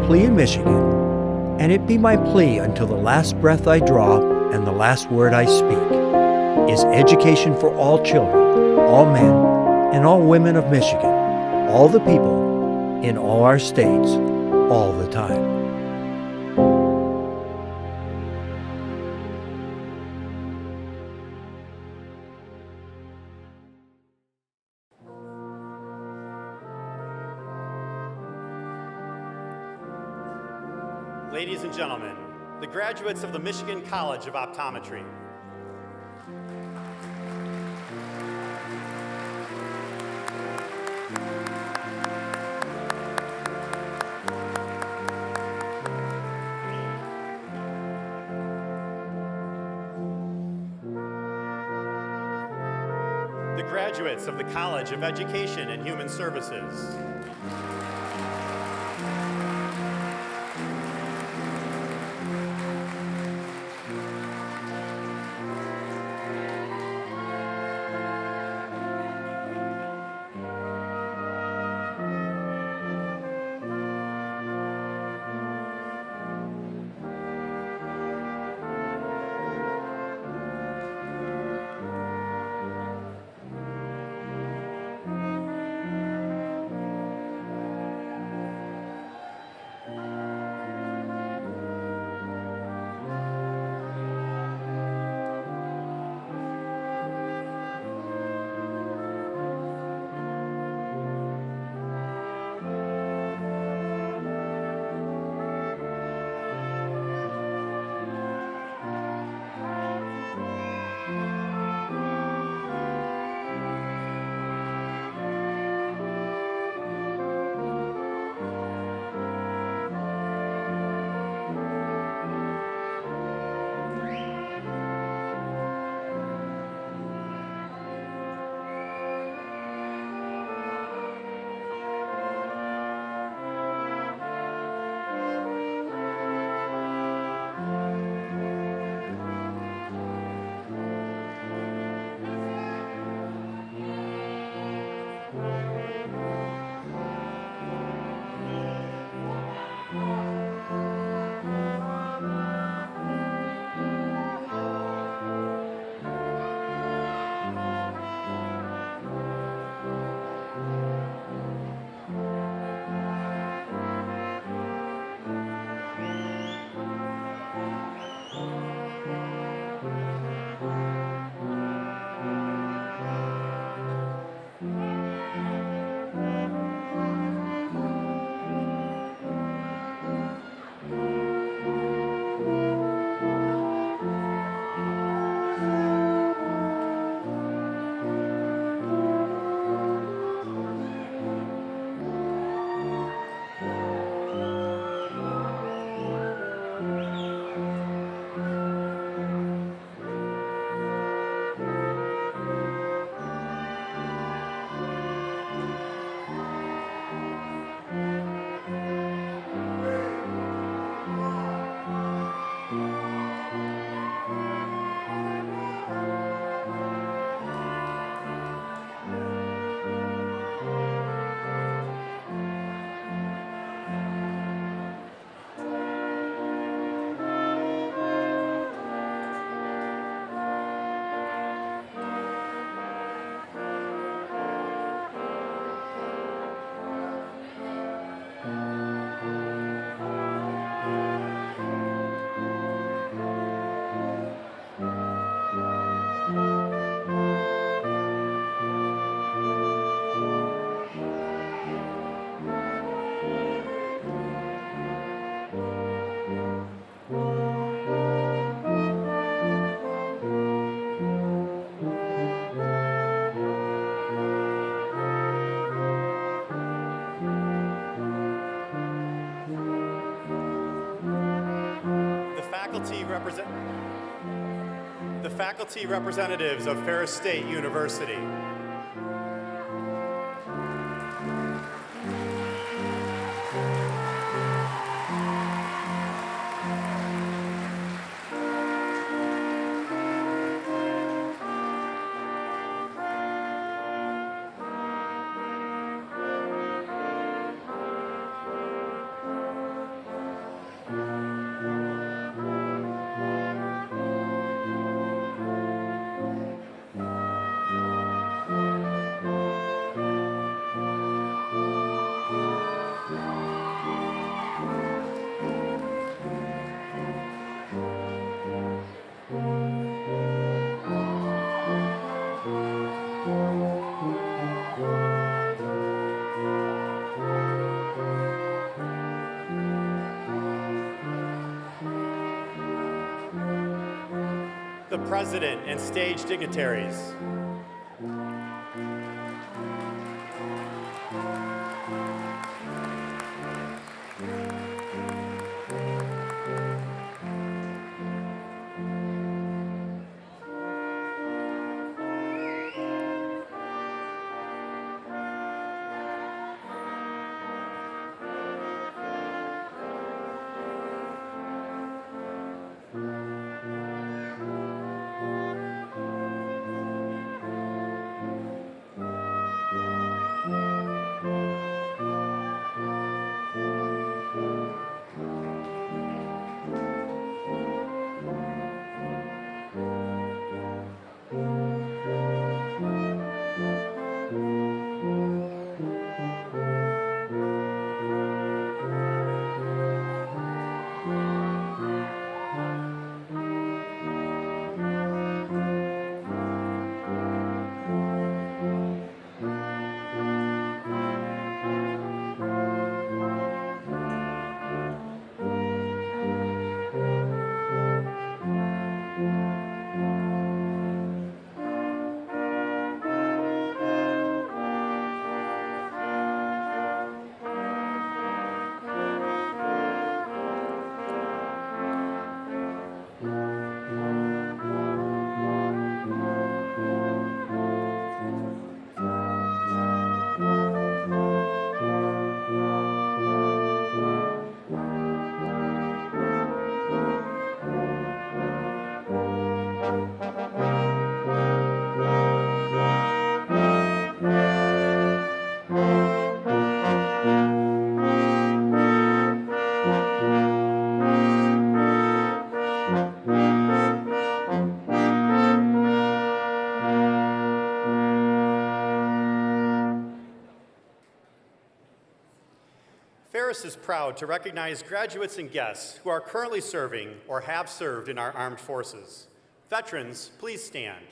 plea in Michigan, and it be my plea until the last breath I draw and the last word I speak, is education for all children, all men, and all women of Michigan, all the people, in all our states, all the time. Ladies and gentlemen, the graduates of the Michigan College of Optometry. The graduates of the College of Education and Human Services. The faculty representatives of Ferris State University. the President and stage dignitaries. Ferris is proud to recognize graduates and guests who are currently serving or have served in our armed forces. Veterans, please stand.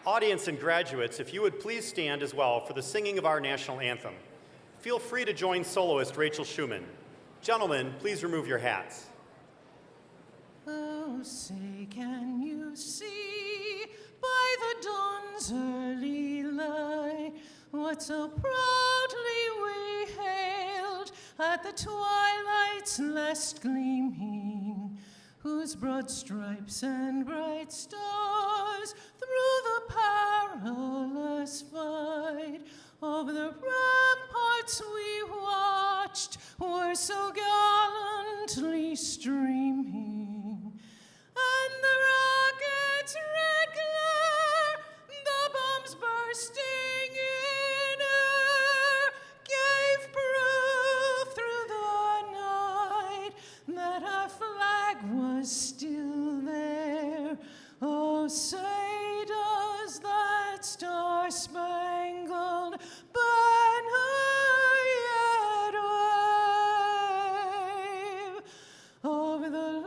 Audience and graduates, if you would please stand as well for the singing of our national anthem. Feel free to join soloist Rachel Schumann. Gentlemen, please remove your hats. Oh, say, can you see by the dawn's early light what so proudly we hailed at the twilight's last gleaming, whose broad stripes and bright stars through the perilous fight over the ramparts we watched were so gallantly streaming, and the rockets' red glare, the bombs bursting in air, gave proof through the night that our flag was still there. Oh, say does that star-spangled banner yet wave over the land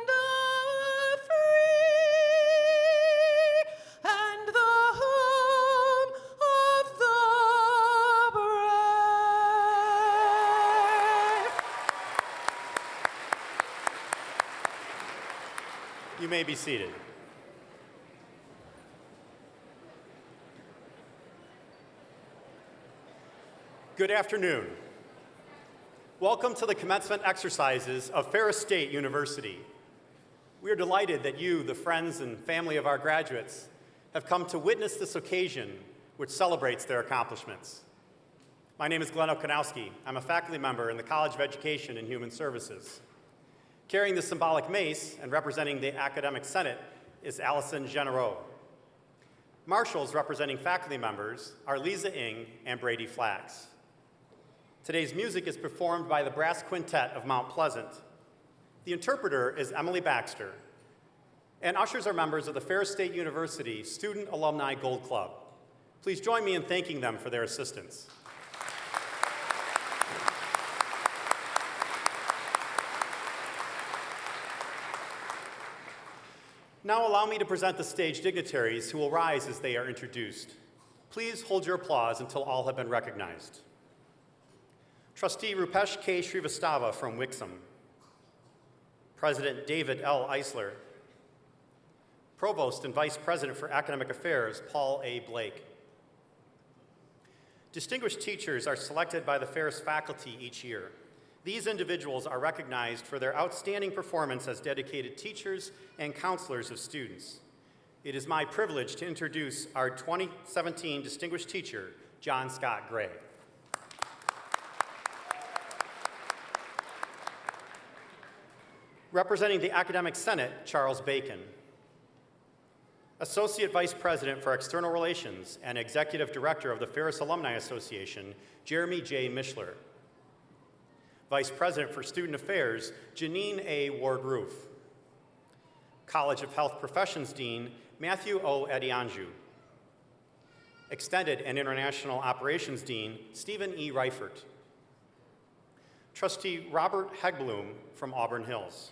of free and the home of the brave. You may be seated. Good afternoon. Welcome to the commencement exercises of Ferris State University. We are delighted that you, the friends and family of our graduates, have come to witness this occasion which celebrates their accomplishments. My name is Glenn Okonowski. I'm a faculty member in the College of Education and Human Services. Carrying the symbolic mace and representing the Academic Senate is Allison Genereux. Marshals representing faculty members are Lisa Ng and Brady Flax. Today's music is performed by the Brass Quintet of Mount Pleasant. The interpreter is Emily Baxter. And ushers are members of the Ferris State University Student Alumni Gold Club. Please join me in thanking them for their assistance. Now allow me to present the stage dignitaries who will rise as they are introduced. Please hold your applause until all have been recognized. Trustee Rupesh K. Srivastava from Wixom. President David L. Eisler. Provost and Vice President for Academic Affairs, Paul A. Blake. Distinguished teachers are selected by the Ferris faculty each year. These individuals are recognized for their outstanding performance as dedicated teachers and counselors of students. It is my privilege to introduce our 2017 Distinguished Teacher, John Scott Gray. Representing the Academic Senate, Charles Bacon. Associate Vice President for External Relations and Executive Director of the Ferris Alumni Association, Jeremy J. Mishler. Vice President for Student Affairs, Janine A. Ward-Roof. College of Health Professions Dean, Matthew O. Adianju. Extended and International Operations Dean, Stephen E. Reifert. Trustee Robert Hegblum from Auburn Hills.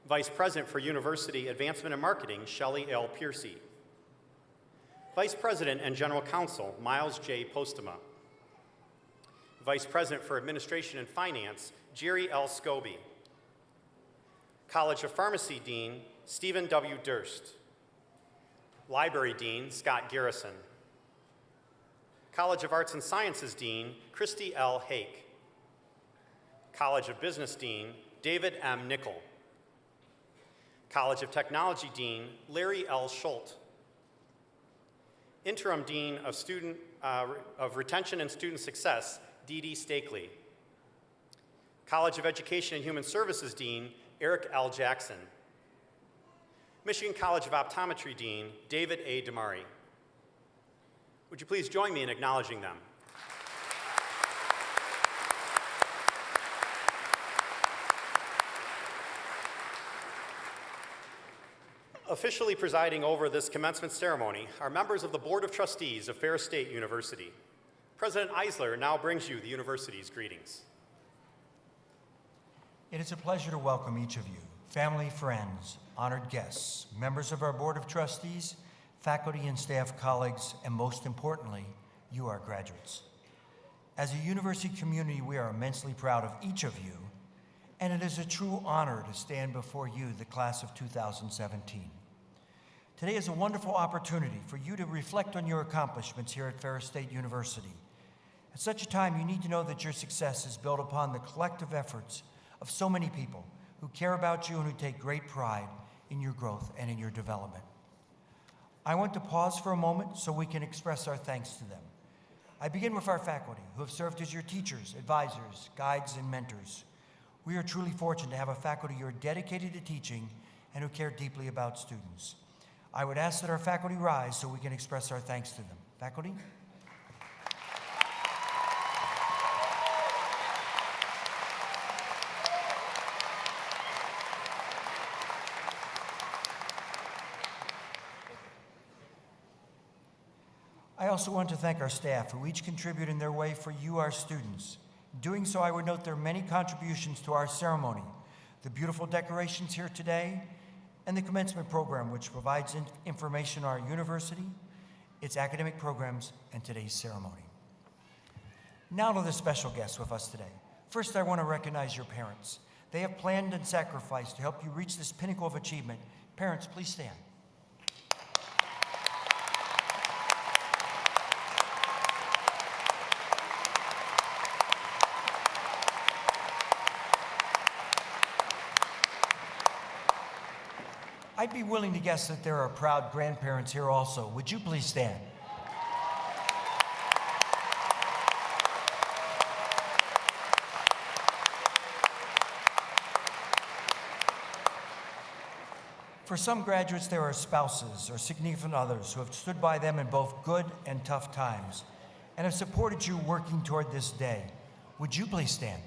Vice President for University Advancement and Marketing, Shelley L. Piercy. Vice President and General Counsel, Miles J. Postema. Vice President for Administration and Finance, Jerry L. Scobie. College of Pharmacy Dean, Stephen W. Durst. Library Dean, Scott Garrison. College of Arts and Sciences Dean, Christy L. Hake. College of Business Dean, David M. Nickel. College of Technology Dean, Larry L. Schult. Interim Dean of Retention and Student Success, Dee Dee Stakely. College of Education and Human Services Dean, Arrick L. Jackson. Michigan College of Optometry Dean, David A. Damari. Would you please join me in acknowledging them? Officially presiding over this commencement ceremony are members of the Board of Trustees of Ferris State University. President Eisler now brings you the university's greetings. It is a pleasure to welcome each of you, family, friends, honored guests, members of our Board of Trustees, faculty and staff colleagues, and most importantly, you, our graduates. As a university community, we are immensely proud of each of you, and it is a true honor to stand before you, the class of 2017. Today is a wonderful opportunity for you to reflect on your accomplishments here at Ferris State University. At such a time, you need to know that your success is built upon the collective efforts of so many people who care about you and who take great pride in your growth and in your development. I want to pause for a moment so we can express our thanks to them. I begin with our faculty, who have served as your teachers, advisors, guides, and mentors. We are truly fortunate to have a faculty who are dedicated to teaching and who care deeply about students. I would ask that our faculty rise so we can express our thanks to them. Faculty? I also want to thank our staff, who each contribute in their way for you, our students. In doing so, I would note their many contributions to our ceremony, the beautiful decorations here today, and the commencement program, which provides information on our university, its academic programs, and today's ceremony. Now to the special guests with us today. First, I want to recognize your parents. They have planned and sacrificed to help you reach this pinnacle of achievement. Parents, please stand. I'd be willing to guess that there are proud grandparents here also. Would you please stand? For some graduates, there are spouses or significant others who have stood by them in both good and tough times and have supported you working toward this day. Would you please stand?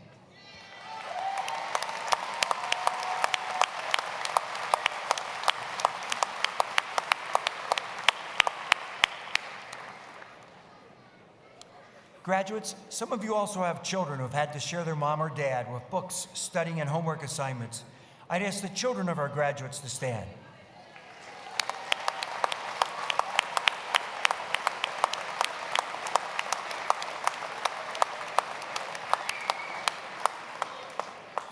Graduates, some of you also have children who have had to share their mom or dad with books, studying, and homework assignments. I'd ask the children of our graduates to stand.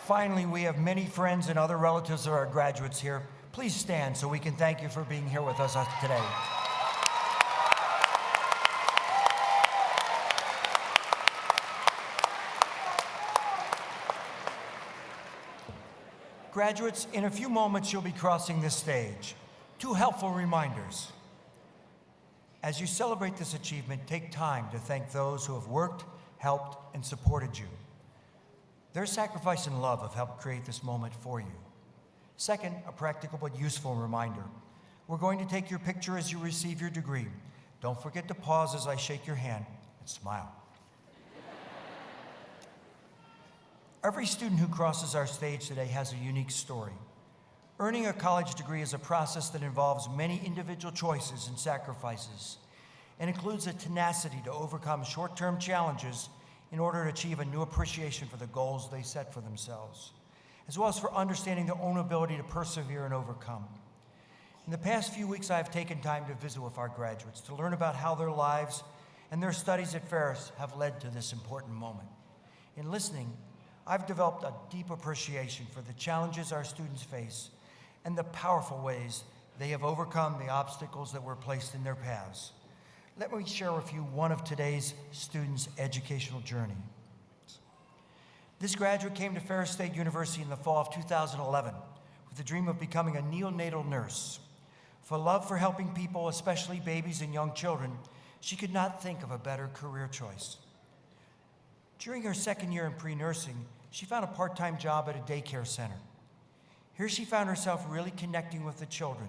Finally, we have many friends and other relatives of our graduates here. Please stand so we can thank you for being here with us today. Graduates, in a few moments you'll be crossing this stage. Two helpful reminders. As you celebrate this achievement, take time to thank those who have worked, helped, and supported you. Their sacrifice and love have helped create this moment for you. Second, a practical but useful reminder. We're going to take your picture as you receive your degree. Don't forget to pause as I shake your hand and smile. Every student who crosses our stage today has a unique story. Earning a college degree is a process that involves many individual choices and sacrifices, and includes a tenacity to overcome short-term challenges in order to achieve a new appreciation for the goals they set for themselves, as well as for understanding their own ability to persevere and overcome. In the past few weeks, I have taken time to visit with our graduates to learn about how their lives and their studies at Ferris have led to this important moment. In listening, I've developed a deep appreciation for the challenges our students face and the powerful ways they have overcome the obstacles that were placed in their paths. Let me share with you one of today's students' educational journey. This graduate came to Ferris State University in the fall of 2011 with the dream of becoming a neonatal nurse. For love for helping people, especially babies and young children, she could not think of a better career choice. During her second year in pre-nursing, she found a part-time job at a daycare center. Here she found herself really connecting with the children,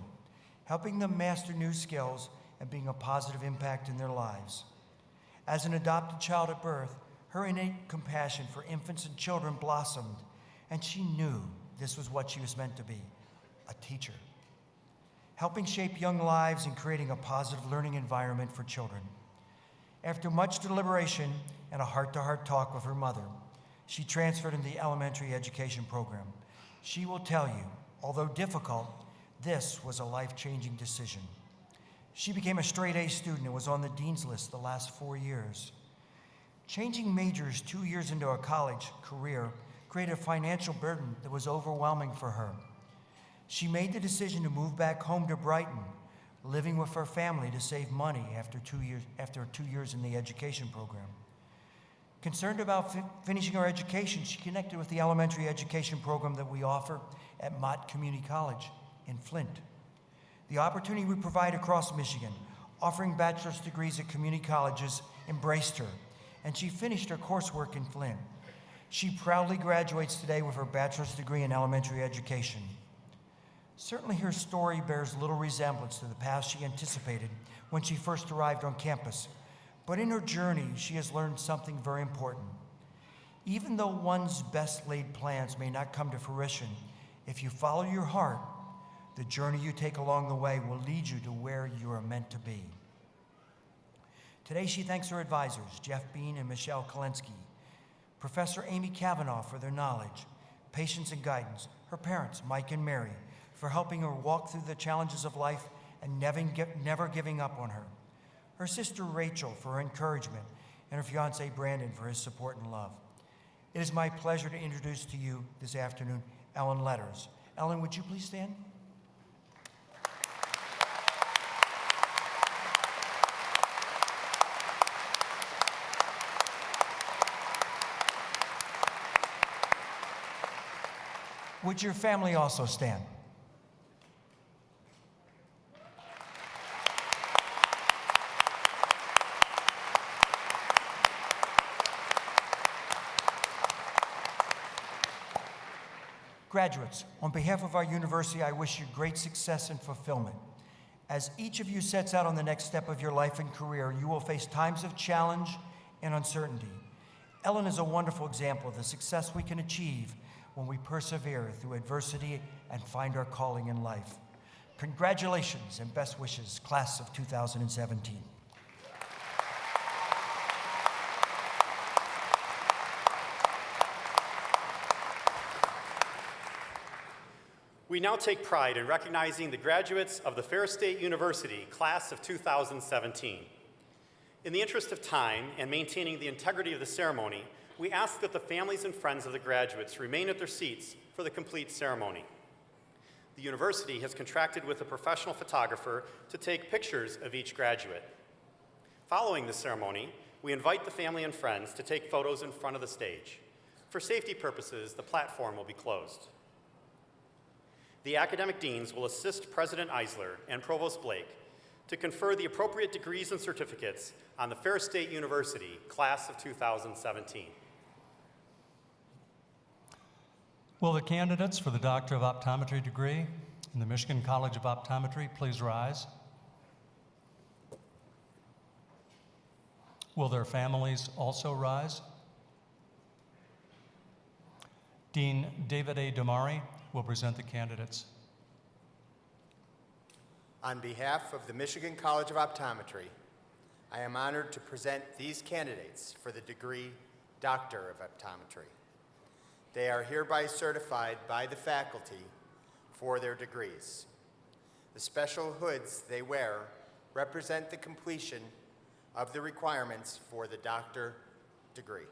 helping them master new skills and being a positive impact in their lives. As an adopted child at birth, her innate compassion for infants and children blossomed, and she knew this was what she was meant to be, a teacher, helping shape young lives and creating a positive learning environment for children. After much deliberation and a heart-to-heart talk with her mother, she transferred into the elementary education program. She will tell you, although difficult, this was a life-changing decision. She became a straight-A student and was on the dean's list the last 4 years. Changing majors 2 years into a college career created a financial burden that was overwhelming for her. She made the decision to move back home to Brighton, living with her family to save money after 2 years in the education program. Concerned about finishing her education, she connected with the elementary education program that we offer at Mott Community College in Flint. The opportunity we provide across Michigan, offering bachelor's degrees at community colleges, embraced her, and she finished her coursework in Flint. She proudly graduates today with her bachelor's degree in elementary education. Certainly her story bears little resemblance to the path she anticipated when she first arrived on campus, but in her journey, she has learned something very important. Even though one's best laid plans may not come to fruition, if you follow your heart, the journey you take along the way will lead you to where you are meant to be. Today, she thanks her advisors, Jeff Bean and Michelle Kolensky, Professor Amy Kavanaugh for their knowledge, patience, and guidance, her parents, Mike and Mary, for helping her walk through the challenges of life and never giving up on her, her sister Rachel for her encouragement, and her fiance Brandon for his support and love. It is my pleasure to introduce to you this afternoon Ellen Letters. Ellen, would you please stand? Would your family also stand? Graduates, on behalf of our university, I wish you great success and fulfillment. As each of you sets out on the next step of your life and career, you will face times of challenge and uncertainty. Ellen is a wonderful example of the success we can achieve when we persevere through adversity and find our calling in life. Congratulations and best wishes, class of 2017. We now take pride in recognizing the graduates of the Ferris State University class of 2017. In the interest of time and maintaining the integrity of the ceremony, we ask that the families and friends of the graduates remain at their seats for the complete ceremony. The university has contracted with a professional photographer to take pictures of each graduate. Following the ceremony, we invite the family and friends to take photos in front of the stage. For safety purposes, the platform will be closed. The academic deans will assist President Eisler and Provost Blake to confer the appropriate degrees and certificates on the Ferris State University class of 2017. Will the candidates for the Doctor of Optometry degree in the Michigan College of Optometry please rise? Will their families also rise? Dean David A. Damari will present the candidates. On behalf of the Michigan College of Optometry, I am honored to present these candidates for the degree Doctor of Optometry. They are hereby certified by the faculty for their degrees. The special hoods they wear represent the completion of the requirements for the doctor degree.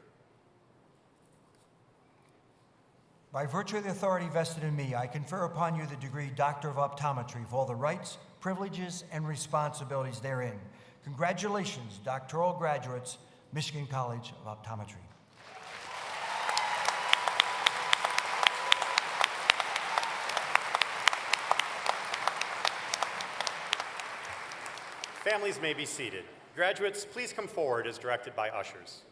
By virtue of the authority vested in me, I confer upon you the degree Doctor of Optometry with all the rights, privileges, and responsibilities therein. Congratulations, doctoral graduates, Michigan College of Optometry. Families may be seated. Graduates, please come forward as directed by ushers.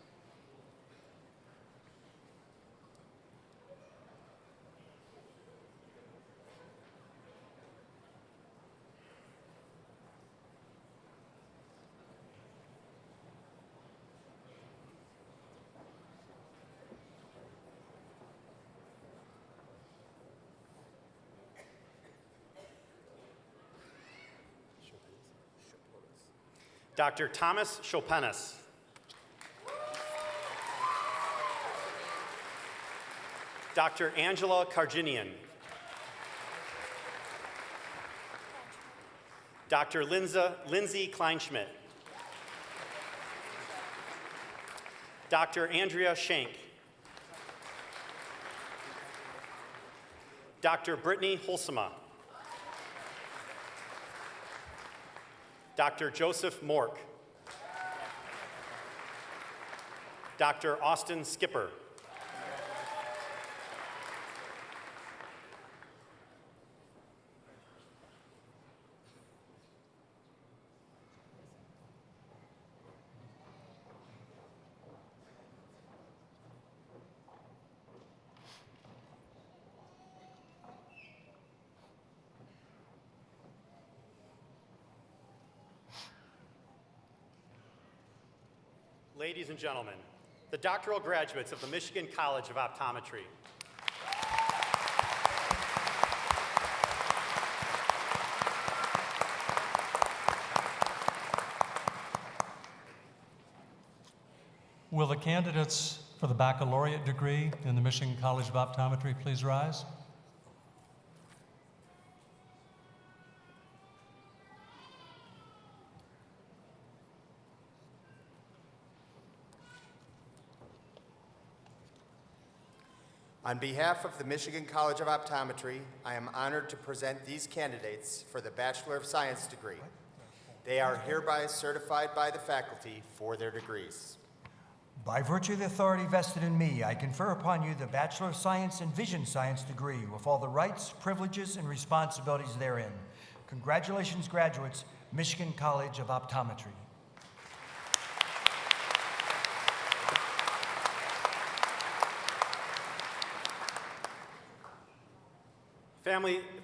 Dr. Thomas Chopenis. Dr. Angela Karginian. Dr. Lindsay Kleinschmidt. Dr. Andrea Schenk. Dr. Brittany Holsema. Dr. Joseph Mork. Dr. Austin Skipper. Ladies and gentlemen, the doctoral graduates of the Michigan College of Optometry. Will the candidates for the baccalaureate degree in the Michigan College of Optometry please rise? On behalf of the Michigan College of Optometry, I am honored to present these candidates for the Bachelor of Science degree. They are hereby certified by the faculty for their degrees. By virtue of the authority vested in me, I confer upon you the Bachelor of Science in Vision Science degree with all the rights, privileges, and responsibilities therein. Congratulations, graduates, Michigan College of Optometry.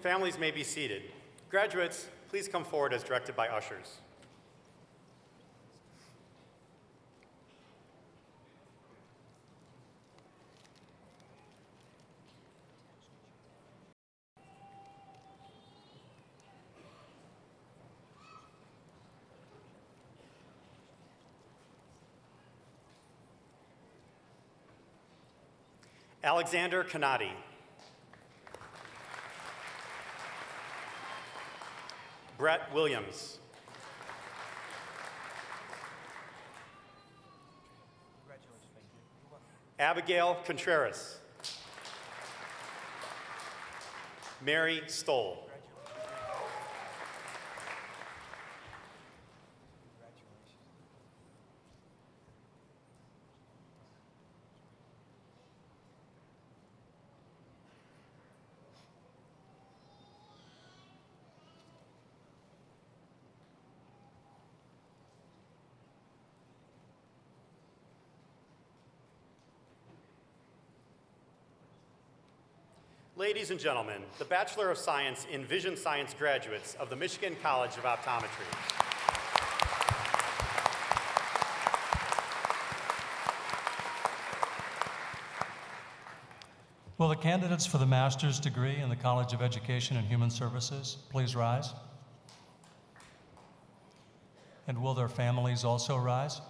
Families may be seated. Graduates, please come forward as directed by ushers. Alexander Kanadi. Brett Williams. Abigail Contreras. Mary Stoll. Ladies and gentlemen, the Bachelor of Science in Vision Science graduates of the Michigan College of Optometry. Will the candidates for the master's degree in the College of Education and Human Services please rise? And will their families also rise?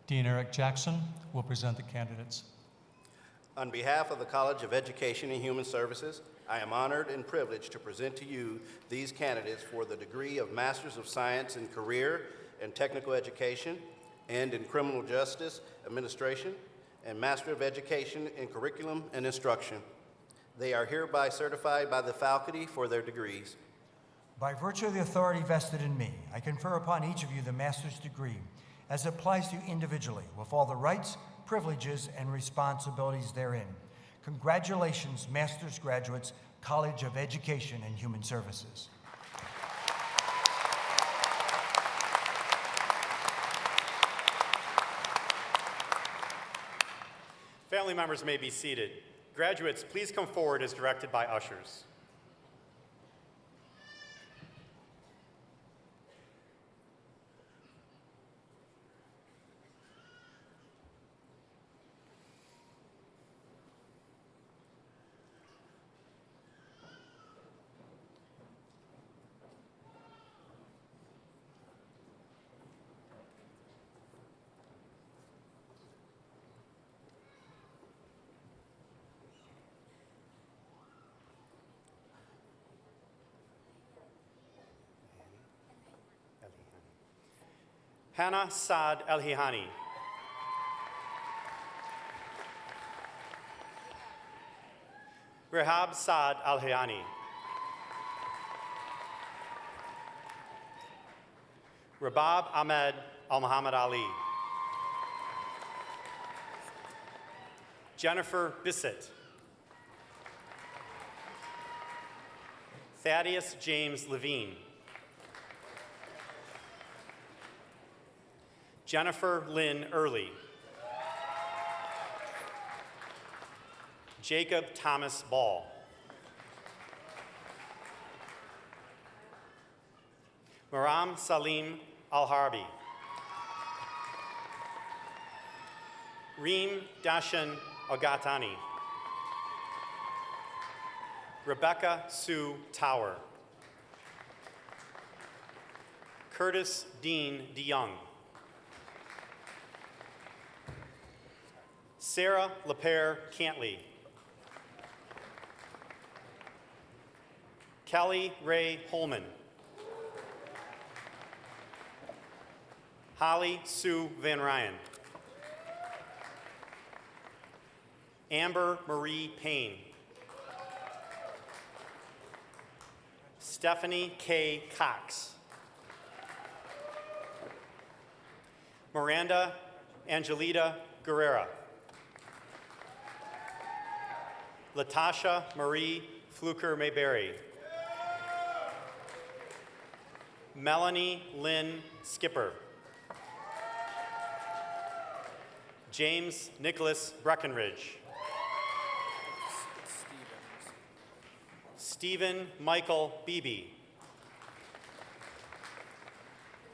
Dean Arrick Jackson will present the candidates. On behalf of the College of Education and Human Services, I am honored and privileged to present to you these candidates for the degree of Masters of Science in Career and Technical Education and in Criminal Justice Administration and Master of Education in Curriculum and Instruction. They are hereby certified by the faculty for their degrees. By virtue of the authority vested in me, I confer upon each of you the master's degree as it applies to you individually, with all the rights, privileges, and responsibilities therein. Congratulations, master's graduates, College of Education and Human Services. Family members may be seated. Graduates, please come forward as directed by ushers. Hannah Saad El-Hihani. Rehab Saad Al-Hayani. Rabab Ahmed Al-Muhammad Ali. Jennifer Bissett. Thaddeus James Levine. Jennifer Lynn Early. Jacob Thomas Ball. Maram Salim Al-Harbi. Reem Dashan Ogatani. Rebecca Sue Tower. Curtis Dean DeYoung. Sarah LaPere Cantley. Kelly Ray Holman. Holly Sue Van Ryan. Amber Marie Payne. Stephanie K. Cox. Miranda Angelita Guerrera. Latasha Marie Fluker Mayberry. Melanie Lynn Skipper. James Nicholas Breckenridge. Stephen Michael Beebe.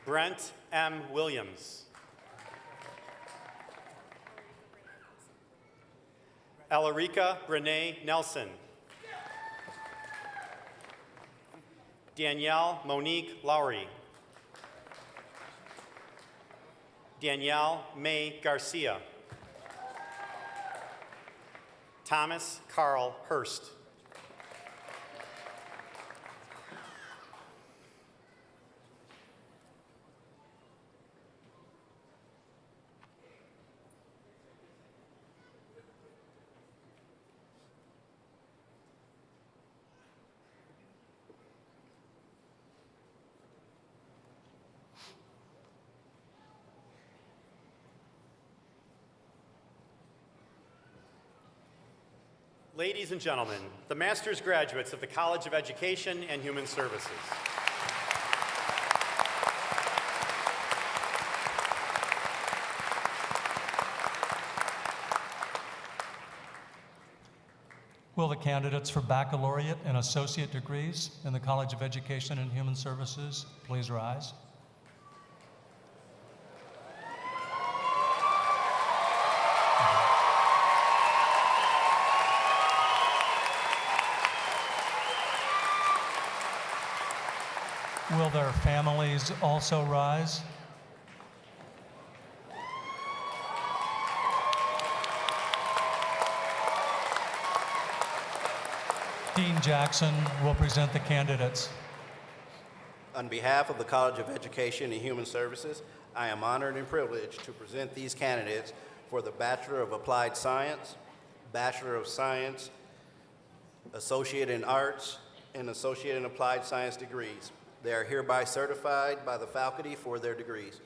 Brent M. Williams. Elarica Renee Nelson. Danielle Monique Lowry. Danielle May Garcia. Thomas Carl Hurst. Ladies and gentlemen, the master's graduates of the College of Education and Human Services. Will the candidates for baccalaureate and associate degrees in the College of Education and Human Services please rise? Will their families also rise? Dean Jackson will present the candidates. On behalf of the College of Education and Human Services, I am honored and privileged to present these candidates for the Bachelor of Applied Science, Bachelor of Science, Associate in Arts, and Associate in Applied Science degrees. They are hereby certified by the faculty for their degrees.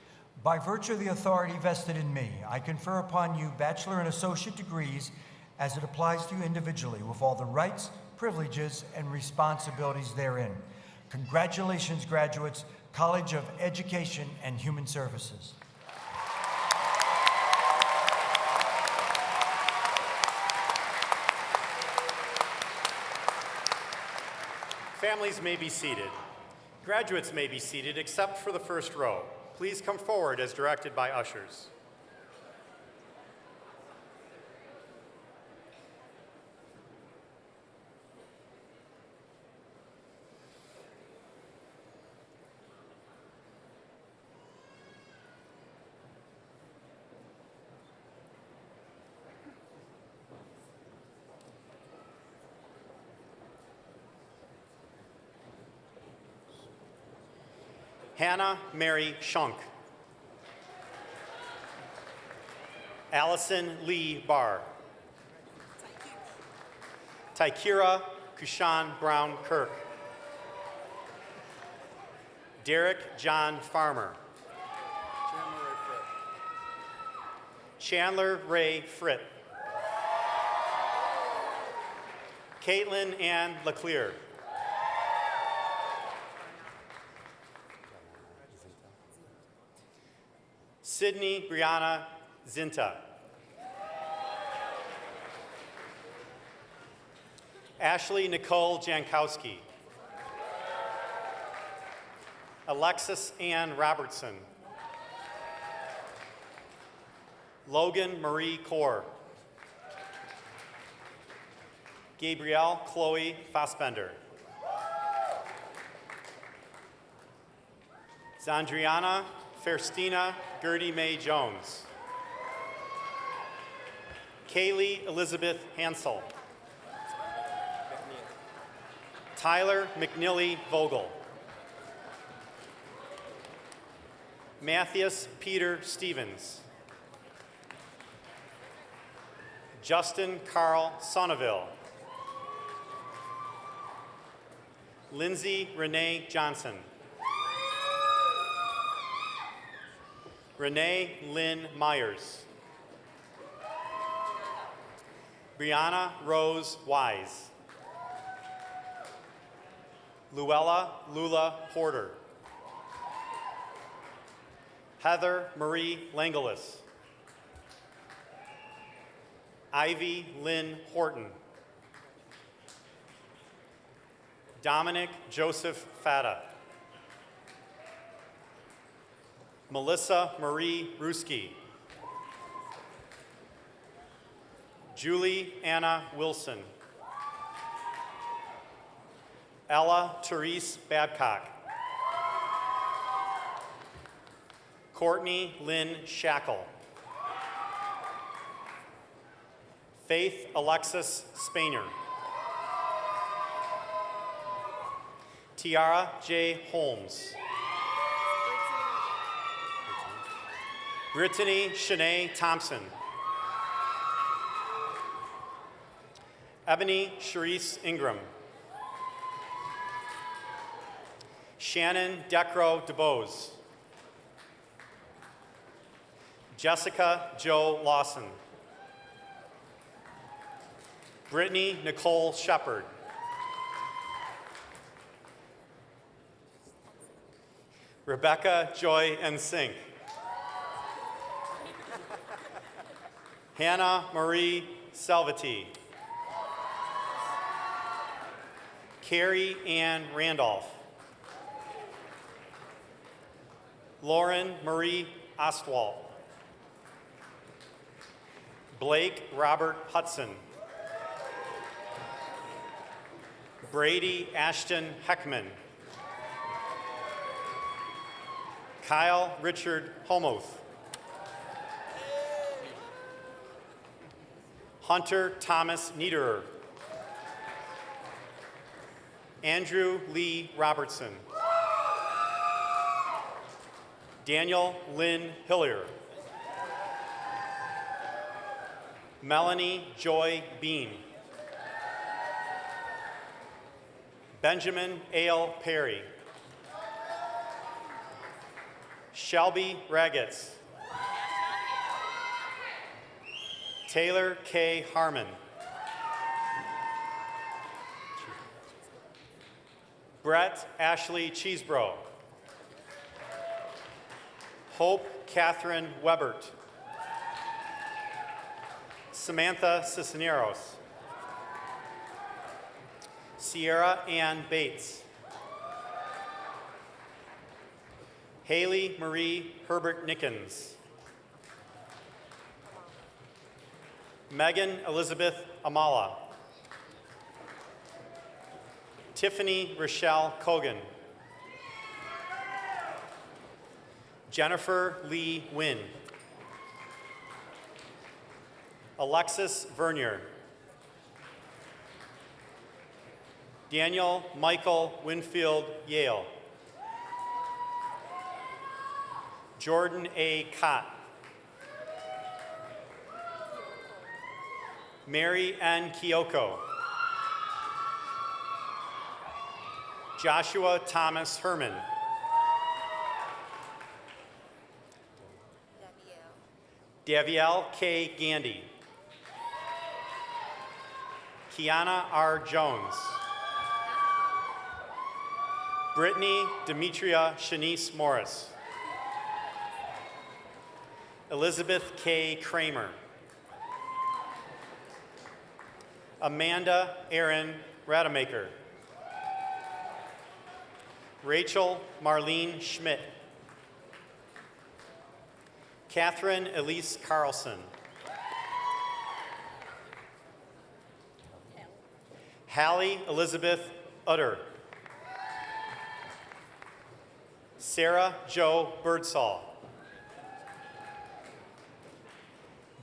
By virtue of the authority vested in me, I confer upon you bachelor and associate degrees as it applies to you individually with all the rights, privileges, and responsibilities therein. Congratulations, graduates, College of Education and Human Services. Families may be seated. Graduates may be seated except for the first row. Please come forward as directed by ushers. Hannah Mary Shunk. Allison Lee Barr. Tykira Kushan Brown Kirk. Derek John Farmer. Chandler Ray Fritt. Caitlin Ann LeClaire. Sydney Brianna Zinta. Ashley Nicole Jankowski. Alexis Ann Robertson. Logan Marie Kaur. Gabrielle Chloe Fassbender. Zandriana Faustina Gertie Mae Jones. Kaylee Elizabeth Hansel. Tyler McNilly Vogel. Matthias Peter Stevens. Justin Carl Sonneville. Lindsay Renee Johnson. Renee Lynn Myers. Brianna Rose Wise. Luella Lula Porter. Heather Marie Langelis. Ivy Lynn Horton. Dominic Joseph Fata. Melissa Marie Ruski. Julie Anna Wilson. Ella Therese Babcock. Courtney Lynn Shackle. Faith Alexis Spainer. Tiara J. Holmes. Brittany Shanae Thompson. Ebony Charisse Ingram. Shannon Decro DeBose. Jessica Joe Lawson. Brittany Nicole Shepard. Rebecca Joy Ensink. Hannah Marie Salvati. Carrie Ann Randolph. Lauren Marie Ostwald. Blake Robert Hudson. Brady Ashton Heckman. Kyle Richard Homoth. Hunter Thomas Niederer. Andrew Lee Robertson. Daniel Lynn Hillier. Melanie Joy Bean. Benjamin Ale Perry. Shelby Ragetz. Taylor K. Harmon. Brett Ashley Cheesebro. Hope Catherine Webert. Samantha Cisneros. Sierra Ann Bates. Haley Marie Herbert Nickens. Megan Elizabeth Amala. Tiffany Rochelle Kogan. Jennifer Lee Wynn. Alexis Vernier. Daniel Michael Winfield Yale. Jordan A. Cott. Mary N. Kyoko. Joshua Thomas Herman. Davielle K. Gandy. Kiana R. Jones. Brittany Demetria Shanice Morris. Elizabeth K. Kramer. Amanda Erin Rademacher. Rachel Marlene Schmidt. Catherine Elise Carlson. Hallie Elizabeth Utter. Sarah Jo Birdsall.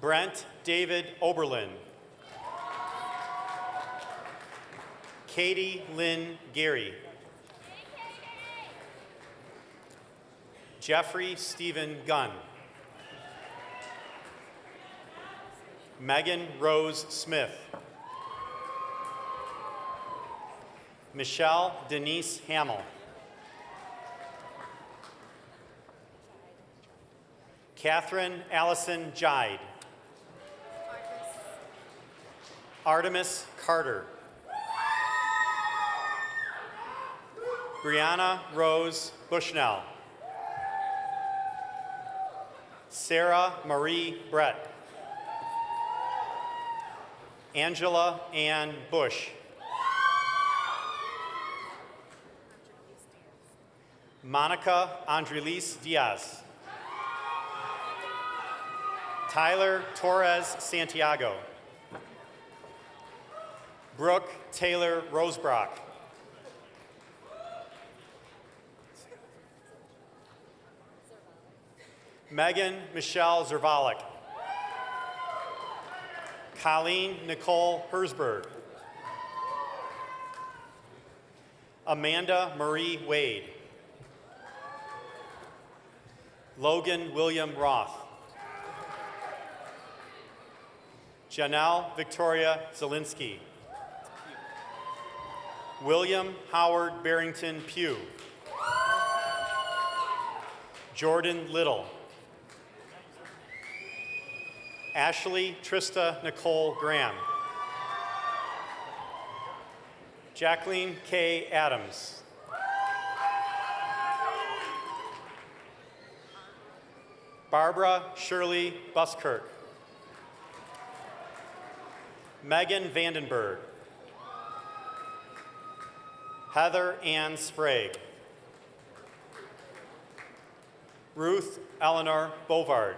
Brent David Oberlin. Katie Lynn Gary. Jeffrey Stephen Gunn. Megan Rose Smith. Michelle Denise Hamill. Catherine Allison Jide. Artemis Carter. Brianna Rose Bushnell. Sarah Marie Brett. Angela Ann Bush. Monica Andrelise Diaz. Tyler Torres Santiago. Brooke Taylor Rosebrock. Megan Michelle Zervalik. Colleen Nicole Hersberg. Amanda Marie Wade. Logan William Roth. Janelle Victoria Zielinski. William Howard Barrington Pugh. Jordan Little. Ashley Trista Nicole Graham. Jacqueline K. Adams. Barbara Shirley Buskirk. Megan Vandenberg. Heather Ann Sprague. Ruth Eleanor Bovard.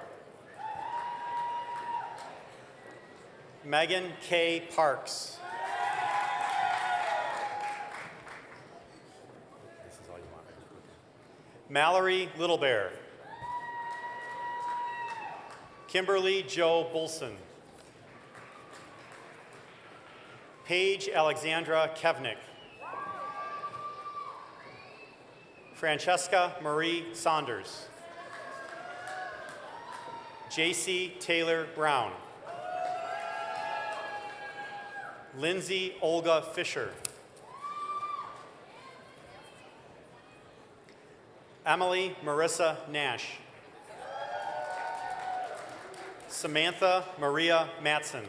Megan K. Parks. This is all you want. Mallory Littlebear. Kimberly Jo Bolson. Paige Alexandra Kevnick. Francesca Marie Saunders. J.C. Taylor Brown. Lindsay Olga Fisher. Emily Marissa Nash. Samantha Maria Matson.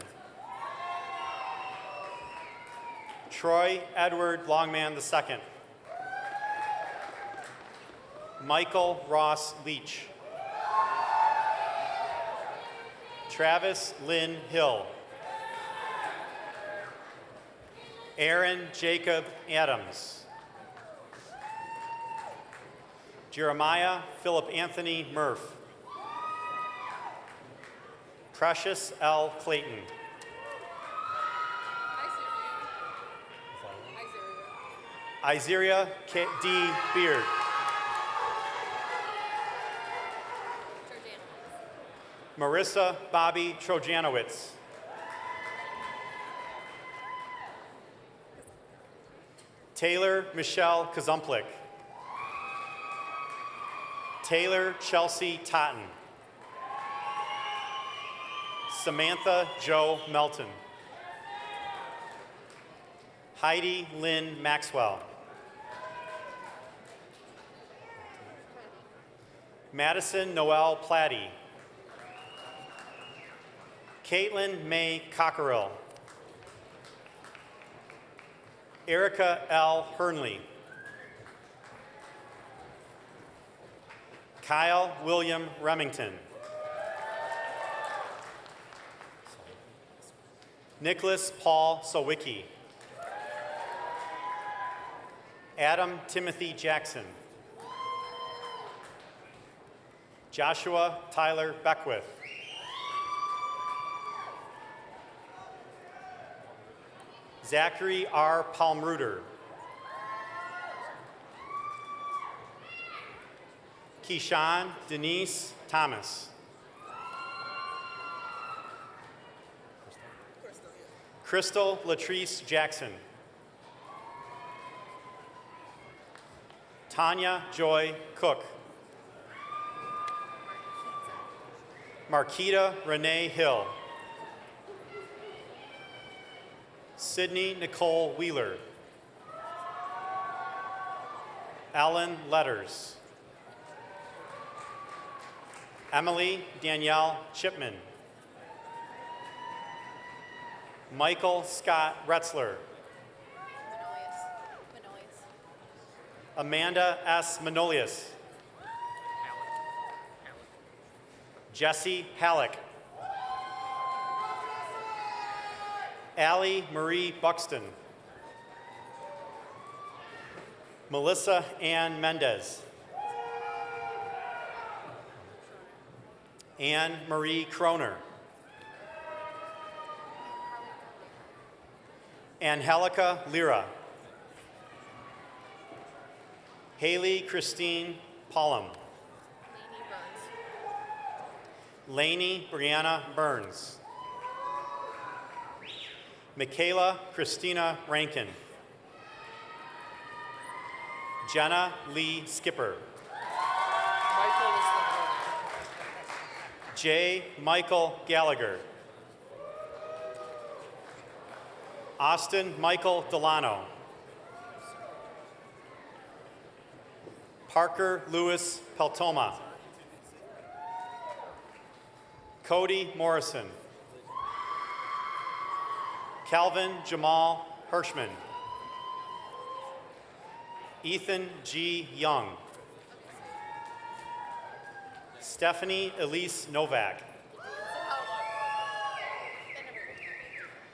Troy Edward Longman II. Michael Ross Leach. Travis Lynn Hill. Aaron Jacob Adams. Jeremiah Philip Anthony Murph. Precious L. Clayton. Iseria D. Beard. Marissa Bobby Trojanowitz. Taylor Michelle Kazumplik. Taylor Chelsea Totten. Samantha Jo Melton. Heidi Lynn Maxwell. Madison Noel Platty. Caitlin May Cockerill. Erica L. Hernley. Kyle William Remington. Nicholas Paul Sowicki. Adam Timothy Jackson. Joshua Tyler Beckwith. Zachary R. Palmruder. Keyshawn Denise Thomas. Crystal Latrice Jackson. Tanya Joy Cook. Marquita Renee Hill. Sydney Nicole Wheeler. Ellen Letters. Emily Danielle Chipman. Michael Scott Retzler. Amanda S. Manolius. Jesse Halleck. Allie Marie Buxton. Melissa Ann Mendez. Anne Marie Kroner. Angelica Lira. Haley Christine Pollum. Lainey Brianna Burns. Michaela Christina Rankin. Jenna Lee Skipper. J. Michael Gallagher. Austin Michael Delano. Parker Lewis Peltoma. Cody Morrison. Calvin Jamal Hirschman. Ethan G. Young. Stephanie Elise Novak.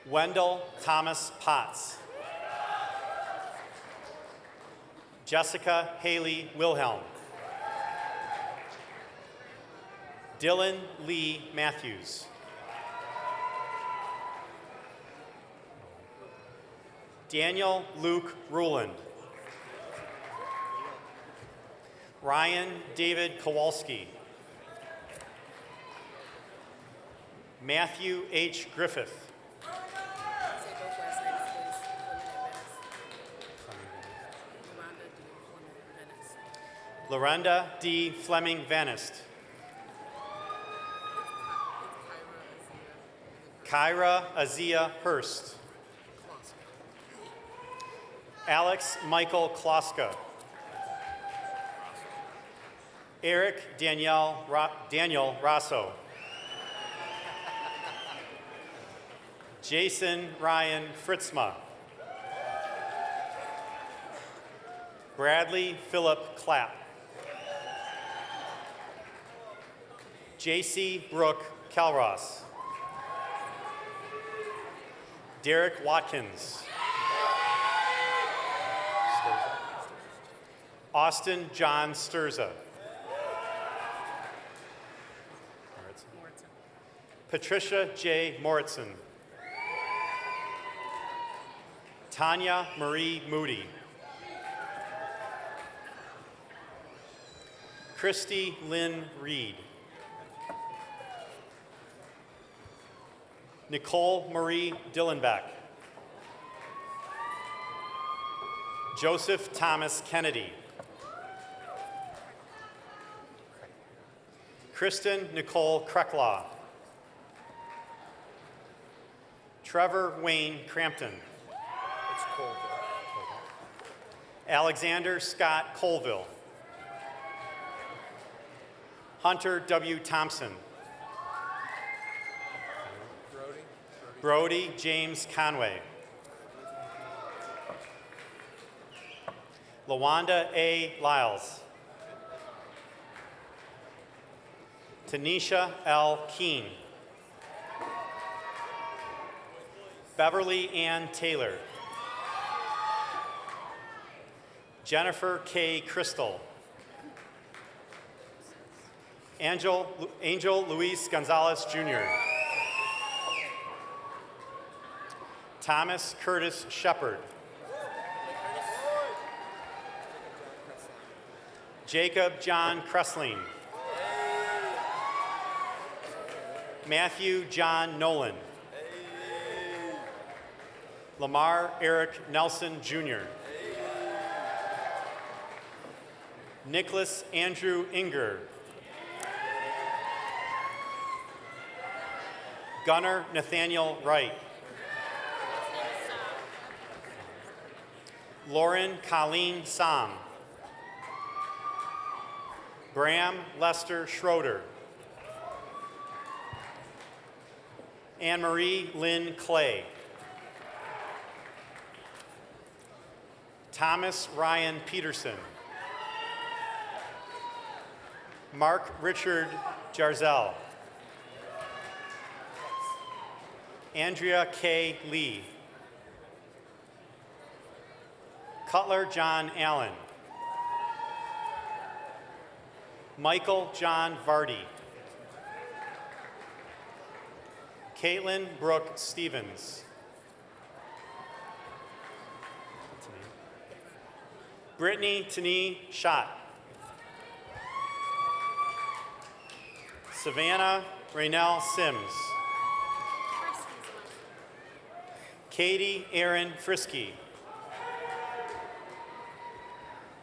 Wendell Thomas Potts. Jessica Haley Wilhelm. Dylan Lee Matthews. Daniel Luke Ruland. Ryan David Kowalski. Matthew H. Griffith. Lorenda D. Fleming Vanist. Kyra Azia Hurst. Alex Michael Kloska. Eric Daniel Rosso. Jason Ryan Fritzma. Bradley Philip Clapp. J.C. Brooke Calross. Derek Watkins. Austin John Sturza. Patricia J. Moritzen. Tanya Marie Moody. Christy Lynn Reed. Nicole Marie Dillenbeck. Joseph Thomas Kennedy. Kristen Nicole Krecklaw. Trevor Wayne Crampton. It's Colville. Alexander Scott Colville. Hunter W. Thompson. Brody James Conway. Lawanda A. Lyles. Tanisha L. Keene. Beverly Ann Taylor. Jennifer K. Crystal. Angel Luis Gonzalez Jr. Thomas Curtis Shepard. Jacob John Kressling. Matthew John Nolan. Lamar Eric Nelson Jr. Nicholas Andrew Inger. Gunnar Nathaniel Wright. Lauren Colleen Sam. Bram Lester Schroeder. Anne-Marie Lynn Clay. Thomas Ryan Peterson. Mark Richard Jarzel. Andrea K. Lee. Cutler John Allen. Michael John Vardy. Caitlin Brooke Stevens. Brittany Tani Schott. Savannah Raynell Sims. Katie Aaron Frisky.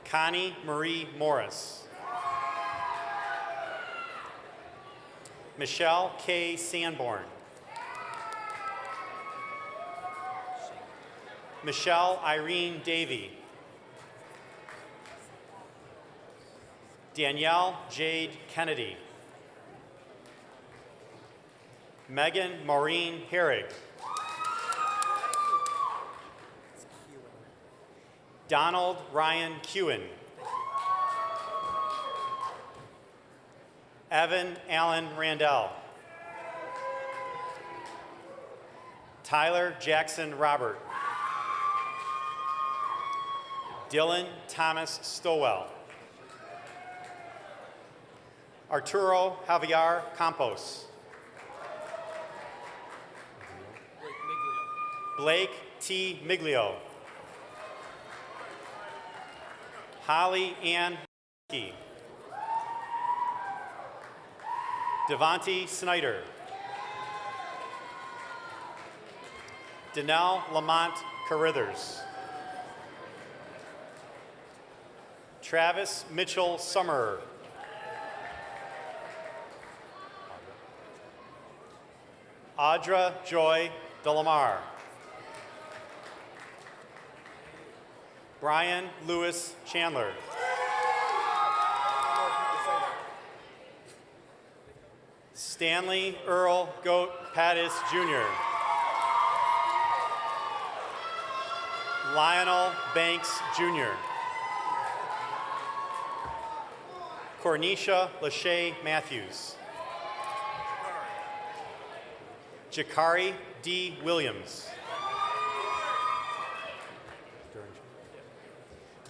Connie Marie Morris. Michelle K. Sanborn. Michelle Irene Davey. Danielle Jade Kennedy. Megan Maureen Herrig. Donald Ryan Kewen. Evan Allen Randell. Tyler Jackson Robert. Dylan Thomas Stowell. Arturo Javier Campos. Blake T. Miglio. Holly Ann Key. Devontae Snyder. Danelle Lamont Carithers. Travis Mitchell Summerer. Audra Joy Delamar. Brian Lewis Chandler. Stanley Earl Goat Pattis Jr. Lionel Banks Jr. Cornisha Lachey Matthews. Jakari D. Williams.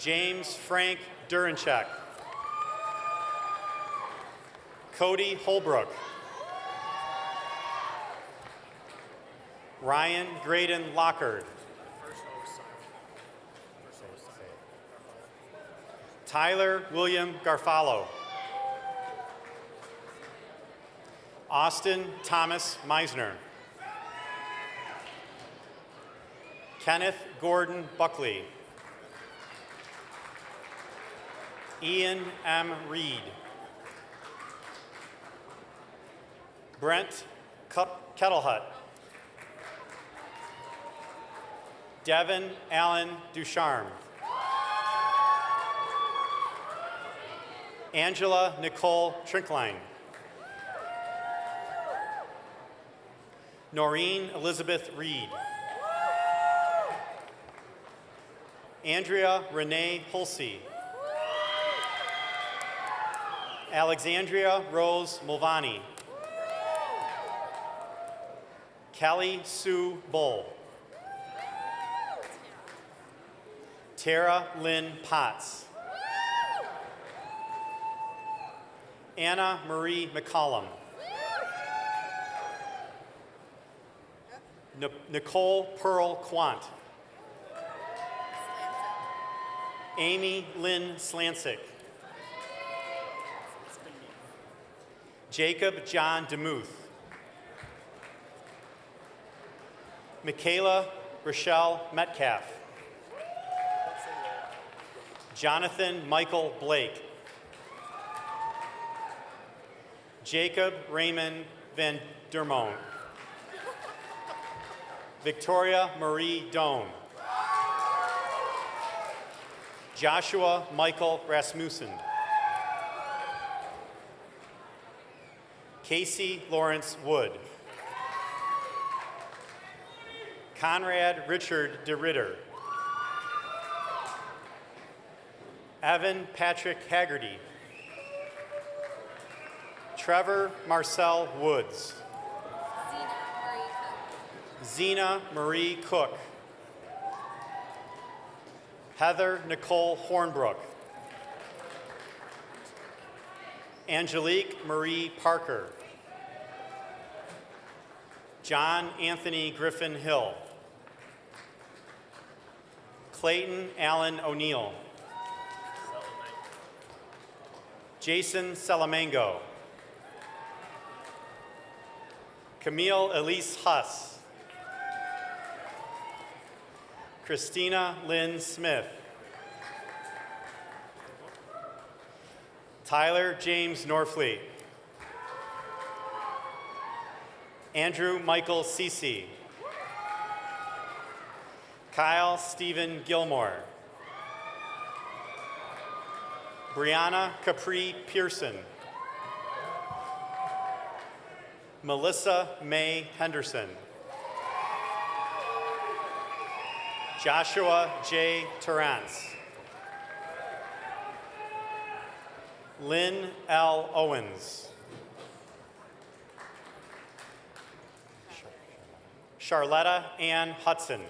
James Frank Durinchek. Cody Holbrook. Ryan Graydon Lockard. Tyler William Garfalo. Austin Thomas Meisner. Kenneth Gordon Buckley. Ian M. Reed. Brent Kettlehut. Devin Allen Ducharme. Angela Nicole Trinkline. Noreen Elizabeth Reed. Andrea Renee Hulsey. Alexandria Rose Mulvani. Kelly Sue Bull. Tara Lynn Potts. Anna Marie McCollum. Nicole Pearl Quant. Amy Lynn Slancic. Jacob John DeMuth. Michaela Rochelle Metcalf. Jonathan Michael Blake. Jacob Raymond Van Dermone. Victoria Marie Doan. Joshua Michael Rasmussen. Casey Lawrence Wood. Conrad Richard DeRitter. Evan Patrick Haggerty. Trevor Marcel Woods. Zena Marie Cook. Heather Nicole Hornbrook. Angelique Marie Parker. John Anthony Griffin Hill. Clayton Allen O'Neill. Jason Salamango. Camille Elise Huss. Christina Lynn Smith. Tyler James Norfleet. Andrew Michael Cece. Kyle Stephen Gilmore. Brianna Capri Pearson. Melissa May Henderson. Joshua J. Terrence. Lynn L. Owens. Charletta Ann Hudson.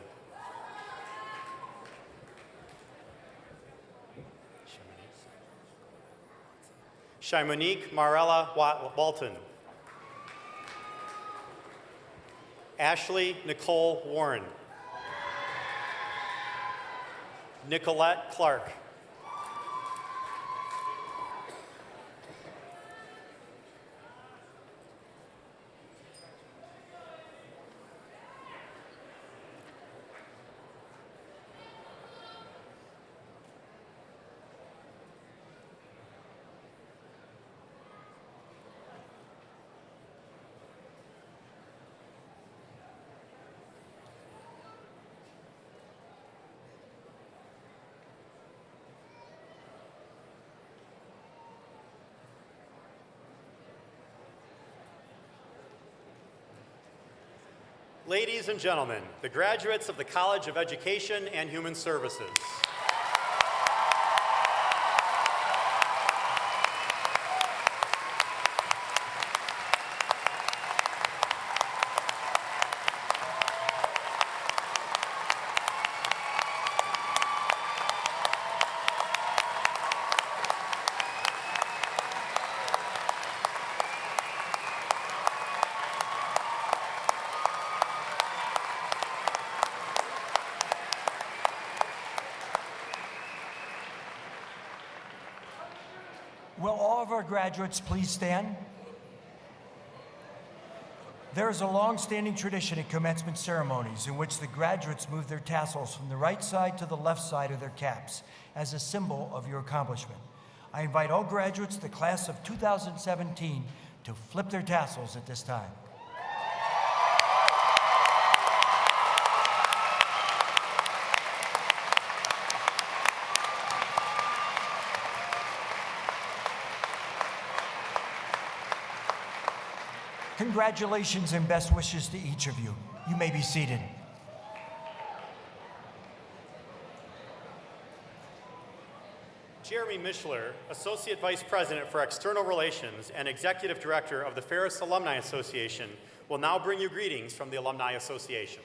Shimonique Marella Walton. Ashley Nicole Warren. Nicolette Clark. Ladies and gentlemen, the graduates of the College of Education and Human Services. Will all of our graduates please stand? There is a long-standing tradition in commencement ceremonies in which the graduates move their tassels from the right side to the left side of their caps as a symbol of your accomplishment. I invite all graduates of the class of 2017 to flip their tassels at this time. Congratulations and best wishes to each of you. You may be seated. Jeremy Mishler, Associate Vice President for External Relations and Executive Director of the Ferris Alumni Association, will now bring you greetings from the Alumni Association.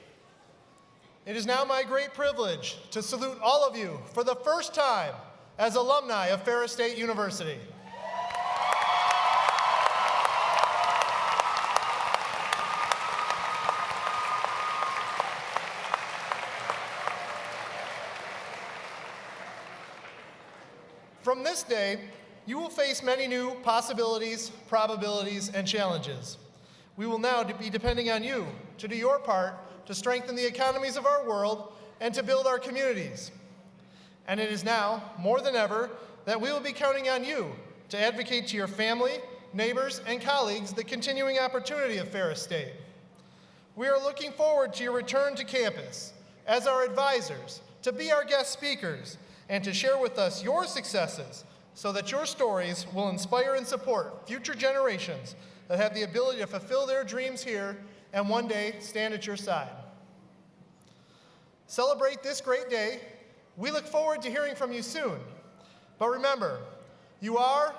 It is now my great privilege to salute all of you for the first time as alumni of Ferris State University. From this day, you will face many new possibilities, probabilities, and challenges. We will now be depending on you to do your part to strengthen the economies of our world and to build our communities. And it is now, more than ever, that we will be counting on you to advocate to your family, neighbors, and colleagues the continuing opportunity of Ferris State. We are looking forward to your return to campus as our advisors, to be our guest speakers, and to share with us your successes so that your stories will inspire and support future generations that have the ability to fulfill their dreams here and one day stand at your side. Celebrate this great day. We look forward to hearing from you soon. But remember, you are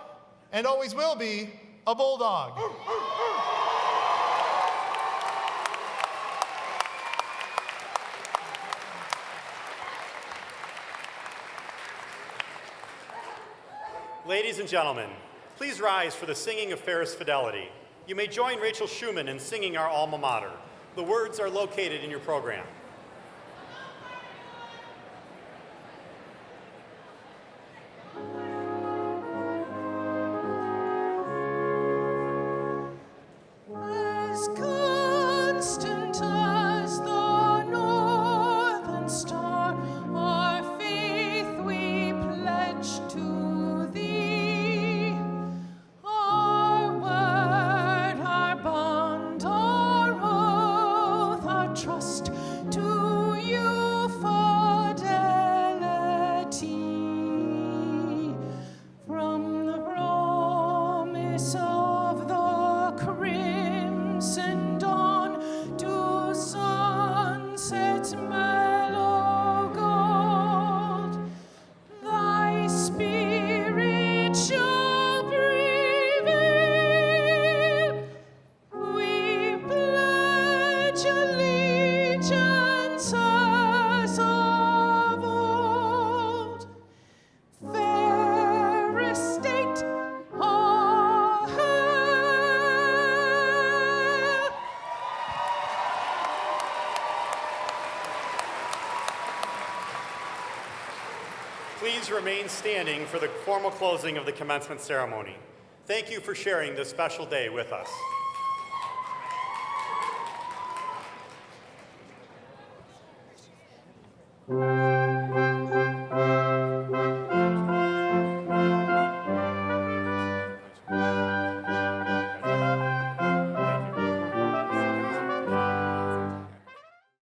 and always will be a bulldog. Ladies and gentlemen, please rise for the singing of Ferris Fidelity. You may join Rachel Schumann in singing our alma mater. The words are located in your program. As constant as the northern star, our faith we pledge to thee. Our word, our bond, our oath, our trust to please remain standing for the formal closing of the commencement ceremony. Thank you for sharing this special day with us. Thank you.